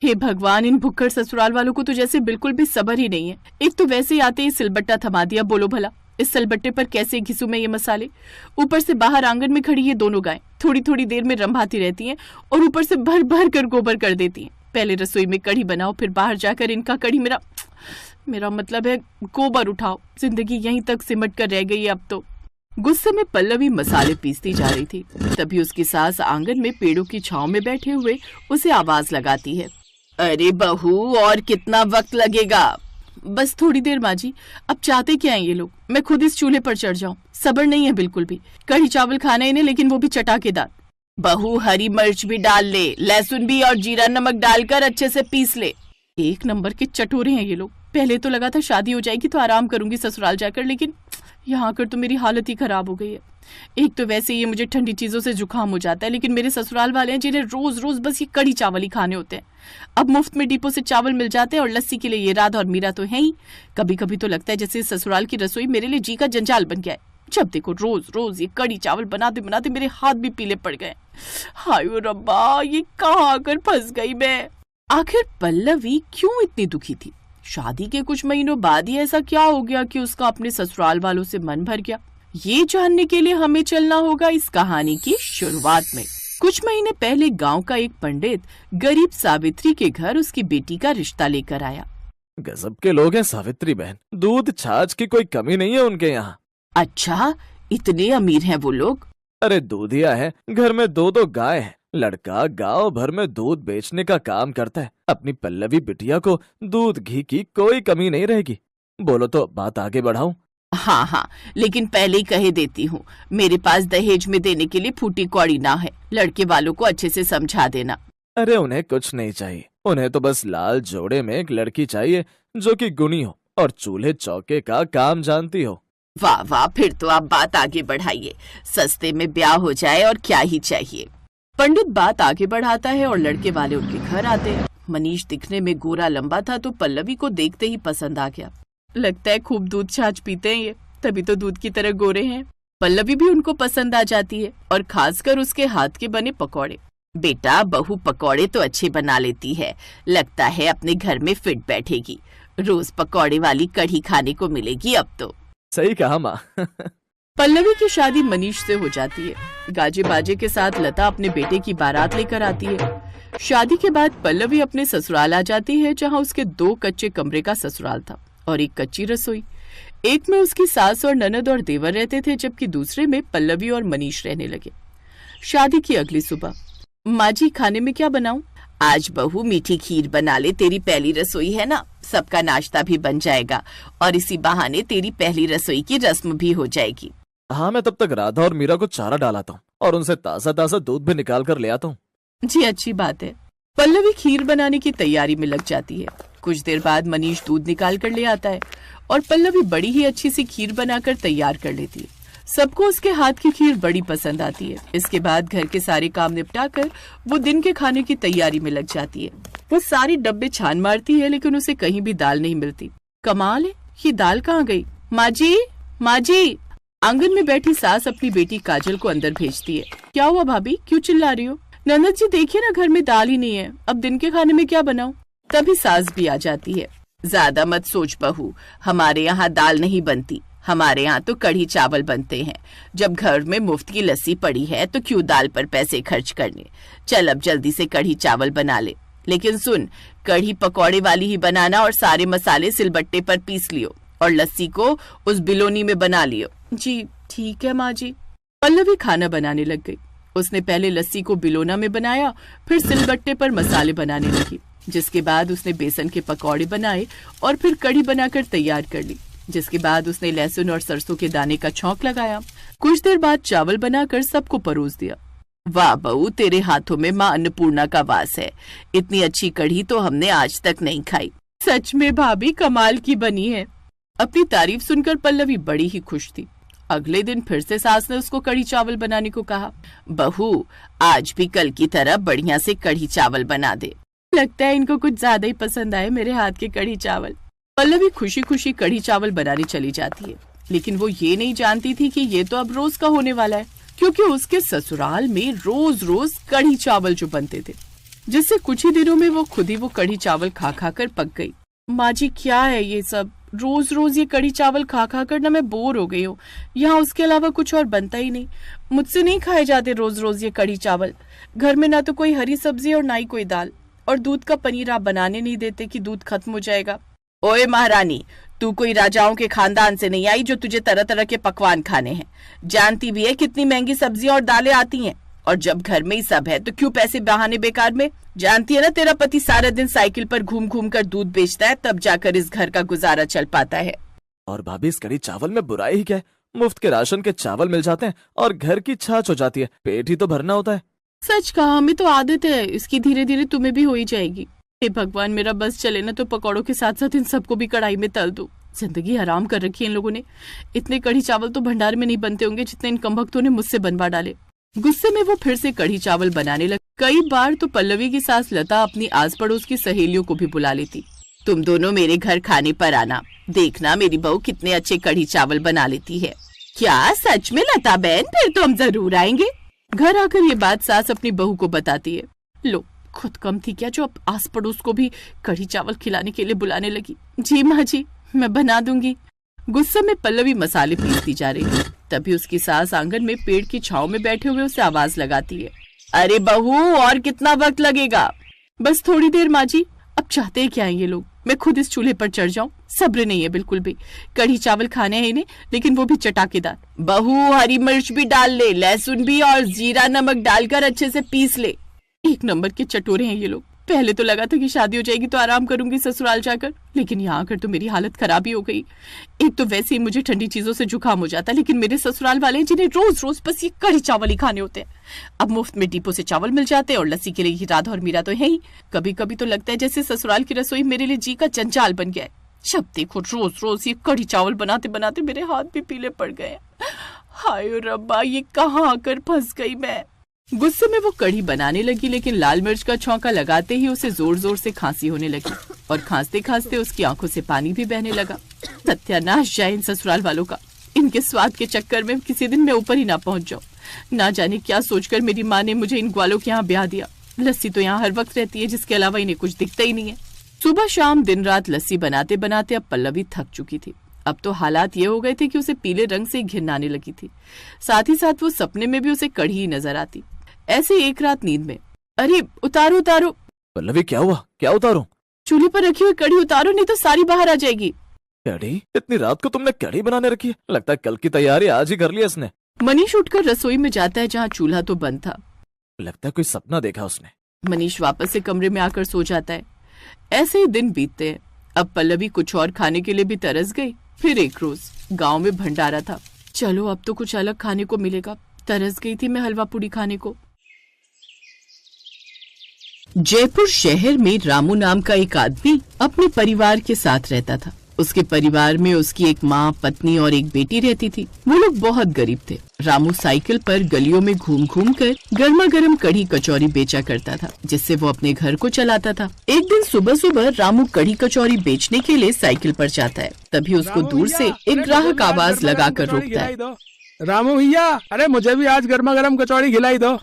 हे भगवान, इन भुक्कड़ ससुराल वालों को तो जैसे बिल्कुल भी सब्र ही नहीं है। एक तो वैसे ही आते ही सिलबट्टा थमा दिया। बोलो भला इस सिलबट्टे पर कैसे घिसू मैं ये मसाले। ऊपर से बाहर आंगन में खड़ी ये दोनों गायें थोड़ी थोड़ी देर में रंभाती रहती हैं और ऊपर से भर भर कर गोबर कर देती हैं। पहले रसोई में कढ़ी बनाओ, फिर बाहर जाकर इनका कढ़ी मेरा मतलब है गोबर उठाओ। जिंदगी यहीं तक सिमट कर रह गई है अब तो। गुस्से में पल्लवी मसाले पीसती जा रही थी, तभी उसकी सास आंगन में पेड़ों की छांव में बैठे हुए उसे आवाज लगाती है। अरे बहू, और कितना वक्त लगेगा? बस थोड़ी देर माँ जी। अब चाहते क्या हैं ये लोग? मैं खुद इस चूल्हे पर चढ़ जाऊं? सब्र नहीं है बिल्कुल भी। कढ़ी चावल खाना इन्हें, लेकिन वो भी चटाकेदार। बहू, हरी मिर्च भी डाल ले, लहसुन भी और जीरा नमक डालकर अच्छे से पीस ले। एक नंबर के चटोरे हैं ये लोग। पहले तो लगा था शादी हो जाएगी तो आराम करूंगी ससुराल जाकर, लेकिन यहाँ आकर तो मेरी हालत ही खराब हो गई है। एक तो वैसे ये मुझे ठंडी चीजों से जुकाम हो जाता है, लेकिन मेरे ससुराल वाले हैं जिन्हें रोज रोज बस ये कढ़ी चावल ही खाने होते हैं। अब मुफ्त में डिपो से चावल मिल जाते हैं और लस्सी के लिए ये राधा और मीरा तो है ही। कभी कभी तो लगता है जैसे ससुराल की रसोई मेरे लिए जी का जंजाल बन गया है। जब देखो रोज रोज ये कढ़ी चावल बनाते बनाते मेरे हाथ भी पीले पड़ गए। हाय रब्बा, ये कहाँ आकर फंस गई मैं। आखिर पल्लवी क्यों इतनी दुखी थी? शादी के कुछ महीनों बाद ही ऐसा क्या हो गया कि उसका अपने ससुराल वालों से मन भर गया? ये जानने के लिए हमें चलना होगा इस कहानी की शुरुआत में। कुछ महीने पहले गांव का एक पंडित गरीब सावित्री के घर उसकी बेटी का रिश्ता लेकर आया। गजब के लोग हैं सावित्री बहन, दूध छाछ की कोई कमी नहीं है उनके यहाँ। अच्छा, इतने अमीर हैं वो लोग? अरे दूधिया है, घर में दो दो गाय है। लड़का गांव भर में दूध बेचने का काम करता है। अपनी पल्लवी बिटिया को दूध घी की कोई कमी नहीं रहेगी। बोलो तो बात आगे बढ़ाऊं? हाँ, लेकिन पहले ही कहे देती हूँ, मेरे पास दहेज में देने के लिए फूटी कौड़ी ना है। लड़के वालों को अच्छे से समझा देना। अरे उन्हें कुछ नहीं चाहिए, उन्हें तो बस लाल जोड़े में एक लड़की चाहिए जो कि गुणी हो और चूल्हे चौके का काम जानती हो। वाह वाह, फिर तो आप बात आगे बढ़ाइए। सस्ते में ब्याह हो जाए और क्या ही चाहिए। पंडित बात आगे बढ़ाता है और लड़के वाले उनके घर आते हैं। मनीष दिखने में गोरा लंबा था तो पल्लवी को देखते ही पसंद आ गया। लगता है खूब दूध छाछ पीते हैं ये, तभी तो दूध की तरह गोरे हैं। पल्लवी भी उनको पसंद आ जाती है और खासकर उसके हाथ के बने पकौड़े। बेटा, बहू पकौड़े तो अच्छे बना लेती है, लगता है अपने घर में फिट बैठेगी। रोज पकौड़े वाली कढ़ी खाने को मिलेगी अब तो। सही कहा माँ। पल्लवी की शादी मनीष से हो जाती है। गाजे बाजे के साथ लता अपने बेटे की बारात लेकर आती है। शादी के बाद पल्लवी अपने ससुराल आ जाती है, जहाँ उसके 2 कच्चे कमरे का ससुराल था और एक कच्ची रसोई। एक में उसकी सास और ननद और देवर रहते थे, जबकि दूसरे में पल्लवी और मनीष रहने लगे। शादी की अगली सुबह, माँ जी खाने में क्या बनाऊं? आज बहू मीठी खीर बना ले, तेरी पहली रसोई है ना, सबका नाश्ता भी बन जाएगा और इसी बहाने तेरी पहली रसोई की रस्म भी हो जाएगी। हाँ, मैं तब तक राधा और मीरा को चारा डालाता हूँ और उनसे ताजा ताजा दूध भी निकाल कर ले आता हूँ। जी अच्छी बात है। पल्लवी खीर बनाने की तैयारी में लग जाती है। कुछ देर बाद मनीष दूध निकाल कर ले आता है और पल्लवी बड़ी ही अच्छी सी खीर बनाकर तैयार कर लेती है। सबको उसके हाथ की खीर बड़ी पसंद आती है। इसके बाद घर के सारे काम निपटाकर वो दिन के खाने की तैयारी में लग जाती है। वो सारी डब्बे छान मारती है, लेकिन उसे कहीं भी दाल नहीं मिलती। कमाल है, ये दाल कहाँ गई? माँ जी। आंगन में बैठी सास अपनी बेटी काजल को अंदर भेजती है। क्या हुआ भाभी, क्यों चिल्ला रही हो? ननद जी देखिए ना, घर में दाल ही नहीं है, अब दिन के खाने में क्या बनाऊं? तभी सास भी आ जाती है। ज्यादा मत सोच बहू, हमारे यहाँ दाल नहीं बनती, हमारे यहाँ तो कढ़ी चावल बनते हैं। जब घर में मुफ्त की लस्सी पड़ी है तो क्यों दाल पर पैसे खर्च करने। चल अब जल्दी से कढ़ी चावल बना ले, लेकिन सुन, कढ़ी पकौड़े वाली ही बनाना और सारे मसाले सिलबट्टे पर पीस लियो और लस्सी को उस बिलोनी में बना लियो। जी ठीक है माँ जी। पल्लवी खाना बनाने लग गई। उसने पहले लस्सी को बिलोना में बनाया, फिर सिलबट्टे पर मसाले बनाने लगी, जिसके बाद उसने बेसन के पकौड़े बनाए और फिर कढ़ी बनाकर तैयार कर ली, जिसके बाद उसने लहसुन और सरसों के दाने का छौंक लगाया। कुछ देर बाद चावल बनाकर सबको परोस दिया। वाह बहू, तेरे हाथों में माँ अन्नपूर्णा का वास है, इतनी अच्छी कढ़ी तो हमने आज तक नहीं खाई। सच में भाभी कमाल की बनी है। अपनी तारीफ सुनकर पल्लवी बड़ी ही खुश थी। अगले दिन फिर से सास ने उसको कढ़ी चावल बनाने को कहा। बहू, आज भी कल की तरह बढ़िया से कढ़ी चावल बना दे। लगता है इनको कुछ ज्यादा ही पसंद आए मेरे हाथ के कढ़ी चावल। पल्लवी खुशी खुशी कढ़ी चावल बनाने चली जाती है, लेकिन वो ये नहीं जानती थी कि ये तो अब रोज का होने वाला है, क्योंकि उसके ससुराल में रोज रोज कढ़ी चावल जो बनते थे जिससे कुछ ही दिनों में वो खुद ही वो कढ़ी चावल खा खा कर पक गई। माँ जी क्या है ये सब, रोज रोज ये कढ़ी चावल खा खा कर ना मैं बोर हो गई हूँ। यहाँ उसके अलावा कुछ और बनता ही नहीं। मुझसे नहीं खाए जाते रोज रोज ये कढ़ी चावल। घर में ना तो कोई हरी सब्जी और ना ही कोई दाल, और दूध का पनीर आप बनाने नहीं देते कि दूध खत्म हो जाएगा। ओए महारानी, तू कोई राजाओं के खानदान से नहीं आई जो तुझे तरह तरह के पकवान खाने हैं। जानती भी है कितनी महंगी सब्जियां और दालें आती हैं, और जब घर में ही सब है तो क्यों पैसे बहाने बेकार में। जानती है ना तेरा पति सारा दिन साइकिल पर घूम घूम कर दूध बेचता है, तब जाकर इस घर का गुजारा चल पाता है। और भाभी इस कढ़ी चावल में बुराई ही क्या है? मुफ्त के राशन के चावल मिल जाते हैं और घर की छाछ हो जाती है, पेट ही तो भरना होता है। सच कहा, हमें तो आदत है इसकी, धीरे धीरे तुम्हें भी हो ही जाएगी। हे भगवान, मेरा बस चले ना तो पकौड़ों के साथ साथ इन सबको भी कढ़ाई में तल दो। जिंदगी हराम कर रखी है इन लोगों ने। इतने कढ़ी चावल तो भंडार में नहीं बनते होंगे जितने इन कमबख्तों ने मुझसे बनवा डाले। गुस्से में वो फिर से कढ़ी चावल बनाने लगी। कई बार तो पल्लवी की सास लता अपनी आस पड़ोस की सहेलियों को भी बुला लेती। तुम दोनों मेरे घर खाने पर आना, देखना मेरी बहू कितने अच्छे कढ़ी चावल बना लेती है। क्या सच में लता बहन? फिर तो हम जरूर आएंगे। घर आकर ये बात सास अपनी बहू को बताती है। लो, खुद कम थी क्या जो अब आस पड़ोस को भी कढ़ी चावल खिलाने के लिए बुलाने लगी। जी माँ जी, मैं बना दूंगी। गुस्से में पल्लवी मसाले पीसती जा रही है, तभी उसकी सास आंगन में पेड़ की छांव में बैठे हुए उसे आवाज लगाती है। अरे बहू, और कितना वक्त लगेगा? बस थोड़ी देर माँ जी। अब चाहते हैं क्या है ये लोग, मैं खुद इस चूल्हे पर चढ़ जाऊं? सब्र नहीं है बिल्कुल भी। कढ़ी चावल खाने हैं इन्हें, लेकिन वो भी चटाकेदार। बहू, हरी मिर्च भी डाल ले, लहसुन भी, और जीरा नमक डालकर अच्छे से पीस ले। एक नंबर के चटोरे हैं ये लोग। पहले तो लगा था कि शादी हो जाएगी तो आराम करूंगी ससुराल जाकर, लेकिन यहाँ आकर तो मेरी हालत खराब ही हो गई। एक तो वैसे ही मुझे ठंडी चीजों से जुकाम हो जाता है, लेकिन मेरे ससुराल वाले जिन्हें रोज रोज बस ये कढ़ी चावल ही खाने होते हैं। अब मुफ्त में डिपो से चावल मिल जाते हैं, और लस्सी के लिए राधा और मीरा तो है ही। कभी कभी तो लगता है जैसे ससुराल की रसोई मेरे लिए जी का जंजाल बन गया है। जब देखो रोज रोज ये कढ़ी चावल बनाते बनाते मेरे हाथ भी पीले पड़ गए। हाय रब्बा, ये कहाँ आकर फंस गई मैं। गुस्से में वो कढ़ी बनाने लगी, लेकिन लाल मिर्च का छौंका लगाते ही उसे जोर जोर से खांसी होने लगी, और खांसते खांसते उसकी आंखों से पानी भी बहने लगा। सत्यानाश जाए इन ससुराल वालों का। इनके स्वाद के चक्कर में किसी दिन मैं ऊपर ही ना पहुंच जाऊं। ना जाने क्या सोचकर मेरी माँ ने मुझे इन ग्वालों के यहाँ ब्याह दिया। लस्सी तो यहाँ हर वक्त रहती है, जिसके अलावा इन्हें कुछ दिखता ही नहीं है। सुबह शाम दिन रात लस्सी बनाते बनाते अब पल्लवी थक चुकी थी। अब तो हालात ये हो गए थे कि उसे पीले रंग से घिन आने लगी थी। साथ ही साथ वो सपने में भी उसे कढ़ी ही नजर आती। ऐसे एक रात नींद में, अरे उतारो उतारो। पल्लवी क्या हुआ? क्या उतारो? चूल्हे पर रखी हुई कढ़ी उतारो, नहीं तो सारी बाहर आ जाएगी। कढ़ी? इतनी रात को तुमने कढ़ी बनाने रखी है? लगता है कल की तैयारी आज ही कर ली इसने। मनीष उठकर रसोई में जाता है जहाँ चूल्हा तो बंद था। लगता है कोई सपना देखा उसने। मनीष वापस से कमरे में आकर सो जाता है। ऐसे ही दिन बीतते हैं। अब पल्लवी कुछ और खाने के लिए भी तरस गई। फिर एक रोज गाँव में भंडारा था। चलो अब तो कुछ अलग खाने को मिलेगा। तरस गई थी मैं हलवा पूड़ी खाने को। जयपुर शहर में रामू नाम का एक आदमी अपने परिवार के साथ रहता था। उसके परिवार में उसकी एक माँ, पत्नी और एक बेटी रहती थी। वो लोग बहुत गरीब थे। रामू साइकिल पर गलियों में घूम घूम कर गर्मा गर्म कढ़ी कचौरी बेचा करता था, जिससे वो अपने घर को चलाता था। एक दिन सुबह सुबह रामू कढ़ी कचौरी बेचने के लिए साइकिल पर जाता है। तभी उसको दूर से एक ग्राहक आवाज लगाकर रोकता है। रामू भैया, अरे मुझे भी आज गर्मा गर्म कचौरी खिलाई दो।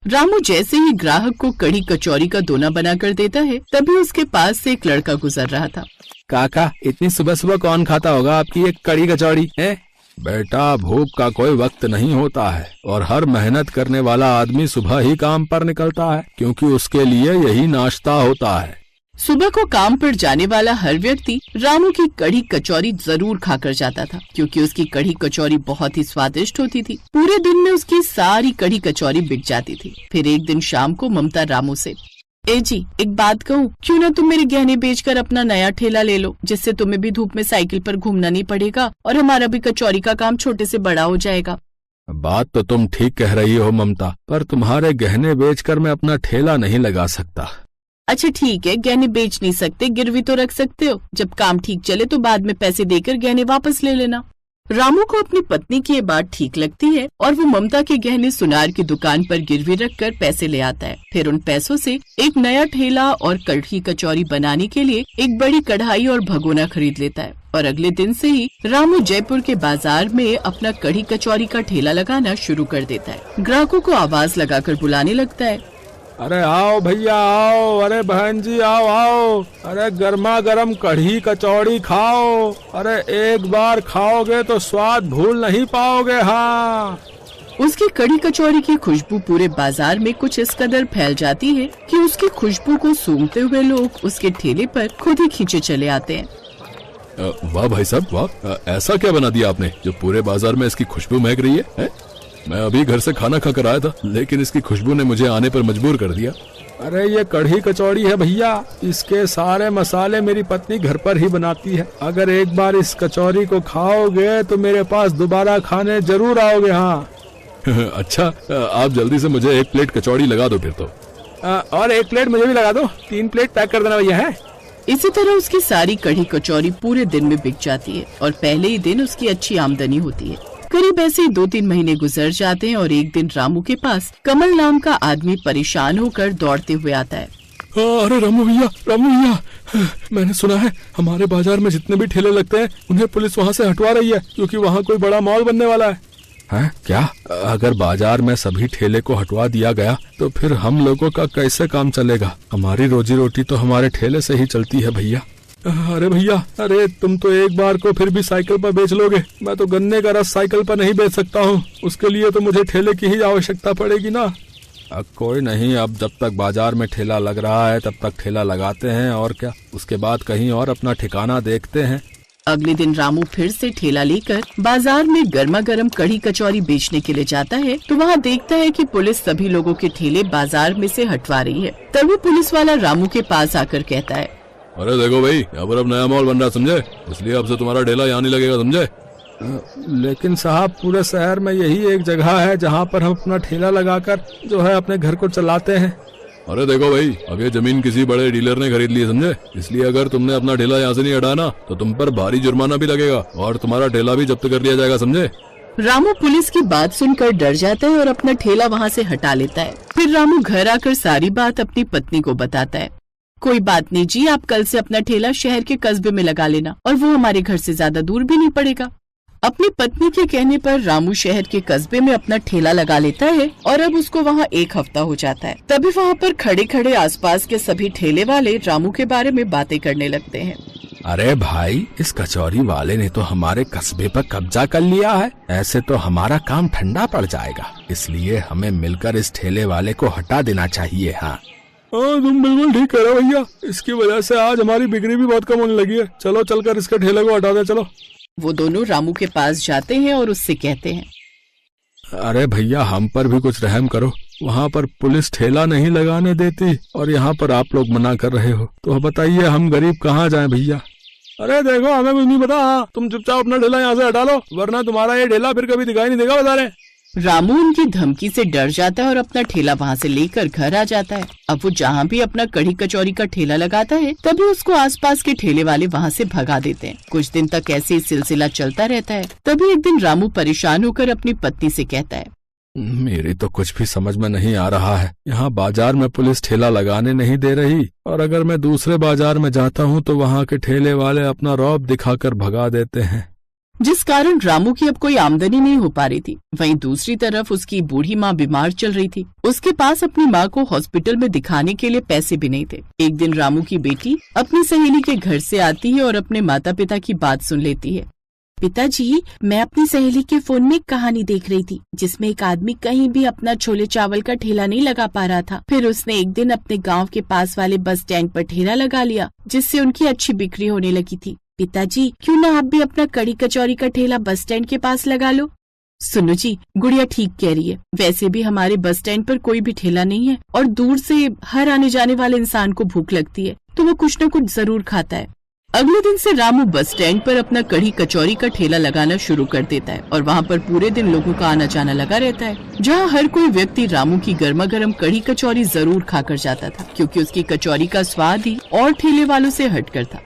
रामू जैसे ही ग्राहक को कढ़ी कचौरी का दोना बनाकर देता है, तभी उसके पास से एक लड़का गुजर रहा था। काका, इतनी सुबह सुबह कौन खाता होगा आपकी एक कढ़ी कचौरी है? बेटा, भूख का कोई वक्त नहीं होता है, और हर मेहनत करने वाला आदमी सुबह ही काम पर निकलता है, क्योंकि उसके लिए यही नाश्ता होता है। सुबह को काम पर जाने वाला हर व्यक्ति रामू की कढ़ी कचौरी जरूर खाकर जाता था, क्योंकि उसकी कढ़ी कचौरी बहुत ही स्वादिष्ट होती थी। पूरे दिन में उसकी सारी कढ़ी कचौरी बिक जाती थी। फिर एक दिन शाम को ममता रामू से, ए जी, एक बात कहूँ, क्यों ना तुम मेरे गहने बेचकर अपना नया ठेला ले लो, जिससे तुम्हें भी धूप में साइकिल पर घूमना नहीं पड़ेगा, और हमारा भी कचौरी का काम छोटे से बड़ा हो जाएगा। बात तो तुम ठीक कह रही हो ममता, पर तुम्हारे गहने बेचकर मैं अपना ठेला नहीं लगा सकता। अच्छा ठीक है, गहने बेच नहीं सकते, गिरवी तो रख सकते हो। जब काम ठीक चले तो बाद में पैसे देकर गहने वापस ले लेना। रामू को अपनी पत्नी की ये बात ठीक लगती है, और वो ममता के गहने सुनार की दुकान पर गिरवी रखकर पैसे ले आता है। फिर उन पैसों से एक नया ठेला और कढ़ी कचौरी बनाने के लिए एक बड़ी कढ़ाई और भगोना खरीद लेता है। और अगले दिन से ही रामू जयपुर के बाजार में अपना कढ़ी कचौरी का ठेला लगाना शुरू कर देता है। ग्राहकों को आवाज लगाकर बुलाने लगता है। अरे आओ भैया आओ, अरे बहन जी आओ आओ, अरे गर्मा गर्म कढ़ी कचौड़ी खाओ, अरे एक बार खाओगे तो स्वाद भूल नहीं पाओगे। हाँ, उसकी कड़ी कचौड़ी की खुशबू पूरे बाजार में कुछ इस कदर फैल जाती है कि उसकी खुशबू को सूंघते हुए लोग उसके ठेले पर खुद ही खींचे चले आते हैं। वाह भाई साहब वाह, ऐसा क्या बना दिया आपने जो पूरे बाजार में इसकी खुशबू महक रही है? मैं अभी घर से खाना खा कर आया था, लेकिन इसकी खुशबू ने मुझे आने पर मजबूर कर दिया। अरे ये कढ़ी कचौड़ी है भैया, इसके सारे मसाले मेरी पत्नी घर पर ही बनाती है। अगर एक बार इस कचौड़ी को खाओगे तो मेरे पास दोबारा खाने जरूर आओगे। हाँ अच्छा, आप जल्दी से मुझे 1 प्लेट कचौड़ी लगा दो फिर तो। और 1 प्लेट मुझे भी लगा दो, 3 प्लेट पैक कर देना भैया। है इसी तरह उसकी सारी कढ़ी कचौड़ी पूरे दिन में बिक जाती है और पहले ही दिन उसकी अच्छी आमदनी होती है। करीब ऐसे ही 2-3 महीने गुजर जाते हैं और एक दिन रामू के पास कमल नाम का आदमी परेशान होकर दौड़ते हुए आता है। अरे रामू भैया, मैंने सुना है हमारे बाजार में जितने भी ठेले लगते हैं उन्हें पुलिस वहाँ से हटवा रही है, क्योंकि वहाँ कोई बड़ा मॉल बनने वाला है। हैं? क्या? अगर बाजार में सभी ठेले को हटवा दिया गया तो फिर हम लोगों का कैसे काम चलेगा? हमारी रोजी रोटी तो हमारे ठेले से ही चलती है भैया। अरे भैया, अरे तुम तो एक बार को फिर भी साइकिल पर बेच लोगे, मैं तो गन्ने का रस साइकिल पर नहीं बेच सकता हूँ, उसके लिए तो मुझे ठेले की ही आवश्यकता पड़ेगी ना। कोई नहीं, अब जब तक बाजार में ठेला लग रहा है तब तक ठेला लगाते हैं और क्या, उसके बाद कहीं और अपना ठिकाना देखते हैं। अगले दिन रामू फिर से ठेला लेकर बाजार में गर्मा गर्म कढ़ी कचौरी बेचने के लिए जाता है तो वहाँ देखता है कि पुलिस सभी लोगों के ठेले बाजार में से हटवा रही है। तभी पुलिस वाला रामू के पास आकर कहता है, अरे देखो भाई, यहाँ पर अब नया मॉल बन रहा है समझे, इसलिए अब से तुम्हारा ठेला यहाँ नहीं लगेगा समझे। लेकिन साहब पूरे शहर में यही एक जगह है जहाँ पर हम अपना ठेला लगाकर जो है अपने घर को चलाते हैं। अरे देखो भाई, अब ये जमीन किसी बड़े डीलर ने खरीद ली है समझे, इसलिए अगर तुमने अपना ठेला यहाँ से नहीं हटाना तो तुम पर भारी जुर्माना भी लगेगा और तुम्हारा ठेला भी जब्त कर लिया जाएगा समझे। रामू पुलिस की बात सुनकर डर जाता है और अपना ठेला वहाँ से हटा लेता है। फिर रामू घर आकर सारी बात अपनी पत्नी को बताता है। कोई बात नहीं जी, आप कल से अपना ठेला शहर के कस्बे में लगा लेना और वो हमारे घर से ज्यादा दूर भी नहीं पड़ेगा। अपनी पत्नी के कहने पर रामू शहर के कस्बे में अपना ठेला लगा लेता है और अब उसको वहाँ 1 हफ्ता हो जाता है। तभी वहाँ पर खड़े खड़े आसपास के सभी ठेले वाले रामू के बारे में बातें करने लगते हैं। अरे भाई, इस कचौरी वाले ने तो हमारे कस्बे पर कब्जा कर लिया है, ऐसे तो हमारा काम ठंडा पड़ जाएगा, इसलिए हमें मिलकर इस ठेले वाले को हटा देना चाहिए। हाँ तुम बिल्कुल ठीक कह रहे हो भैया, इसकी वजह से आज हमारी बिक्री भी बहुत कम होने लगी है, चलो चलकर इसके ठेले को हटा दे। चलो। वो दोनों रामू के पास जाते हैं और उससे कहते हैं, अरे भैया हम पर भी कुछ रहम करो, वहाँ पर पुलिस ठेला नहीं लगाने देती और यहाँ पर आप लोग मना कर रहे हो, तो बताइए हम गरीब कहाँ जाएं भैया। अरे देखो हमें कुछ नहीं पता, तुम चुपचाप अपना ठेला यहाँ से हटा लो, वरना तुम्हारा ये ठेला फिर कभी दिखाई नहीं देगा बता रहे। रामू उनकी धमकी से डर जाता है और अपना ठेला वहाँ से लेकर घर आ जाता है। अब वो जहाँ भी अपना कढ़ी कचौरी का ठेला लगाता है तभी उसको आसपास के ठेले वाले वहाँ से भगा देते हैं। कुछ दिन तक ऐसे ही सिलसिला चलता रहता है। तभी एक दिन रामू परेशान होकर अपनी पत्नी से कहता है, मेरी तो कुछ भी समझ में नहीं आ रहा है, यहाँ बाजार में पुलिस ठेला लगाने नहीं दे रही और अगर मैं दूसरे बाजार में जाता हूँ तो वहाँ के ठेले वाले अपना रौब दिखाकर भगा देते हैं, जिस कारण रामू की अब कोई आमदनी नहीं हो पा रही थी। वहीं दूसरी तरफ उसकी बूढ़ी माँ बीमार चल रही थी, उसके पास अपनी माँ को हॉस्पिटल में दिखाने के लिए पैसे भी नहीं थे। एक दिन रामू की बेटी अपनी सहेली के घर से आती है और अपने माता पिता की बात सुन लेती है। पिताजी, मैं अपनी सहेली के फोन में एक कहानी देख रही थी जिसमें एक आदमी कहीं भी अपना छोले चावल का ठेला नहीं लगा पा रहा था। फिर उसने एक दिन अपने गाँव के पास वाले बस स्टैंड पर ठेला लगा लिया, जिससे उनकी अच्छी बिक्री होने लगी थी। पिताजी, क्यों ना आप भी अपना कड़ी कचौरी का ठेला बस स्टैंड के पास लगा लो। सुनो जी, गुड़िया ठीक कह रही है, वैसे भी हमारे बस स्टैंड पर कोई भी ठेला नहीं है और दूर से हर आने जाने वाले इंसान को भूख लगती है तो वो कुछ न कुछ जरूर खाता है। अगले दिन से रामू बस स्टैंड पर अपना कढ़ी कचौरी का ठेला लगाना शुरू कर देता है और वहाँ पर पूरे दिन लोगों का आना जाना लगा रहता है, जहाँ हर कोई व्यक्ति रामू की गर्मा गर्म कढ़ी कचौरी जरूर खाकर जाता था, क्योंकि उसकी कचौरी का स्वाद ही और ठेले वालों से हटकर था।